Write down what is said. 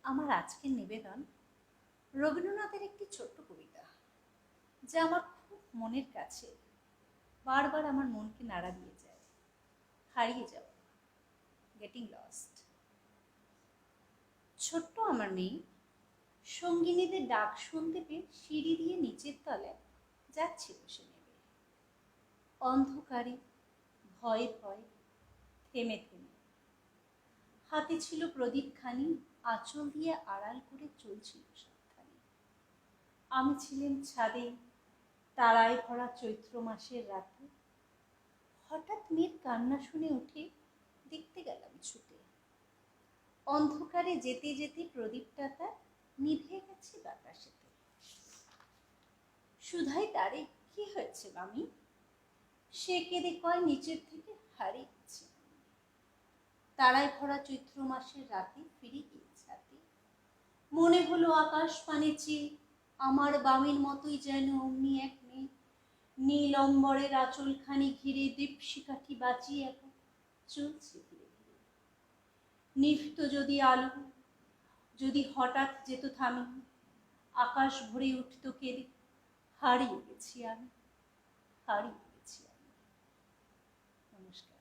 আমার আজকের নিবেদন রবীন্দ্রনাথের একটি ছোট্ট কবিতা, যা আমার খুব মনের কাছে। বারবার আমার মনকে নাড়া দিয়ে যায়। হারিয়ে যাওয়া, গেটিং লস্ট। ছোট্ট আমার মেয়ে সঙ্গিনীদের ডাক শুনতে পেয়ে সিঁড়ি দিয়ে নিচের তলায় যাচ্ছিল সে নেমে। অন্ধকারে, ভয়ে ভয়ে, থেমে থেমে। হাতে ছিল প্রদীপখানি, আঁচল দিয়ে আড়াল করে চলছিল সাবধানে। আমি ছিলাম ছাদে, তারায় ভরা চৈত্র মাসের রাতে। হঠাৎ মেয়ের কান্না শুনে উঠে দেখতে গেলাম ছুটে। অন্ধকারে যেতে যেতে প্রদীপটা তার নিভে গেছে বাতাসেতে। সুধাই তারে, কি হয়েছে মামি? সে কেঁদে কয়, নিচের থেকে হারিয়ে গেছে। তারায় ভরা চৈত্র মাসের রাতে ফিরে গিয়েছে হাতে। মনে হলো আকাশ পানে চেয়ে আমার বামের মতোই যেন অমনি এক মেয়ে নীল অম্বরের আঁচলখানি ঘিরে দীপশিখাটি বাঁচিয়ে এখন চলছে ধীরে ধীরে। নিভত যদি আলো, যদি হঠাৎ যেত থামে, আকাশ ভরে উঠত কেঁদে, হারিয়ে গেছি আমি, হারিয়ে গেছি আমি। নমস্কার।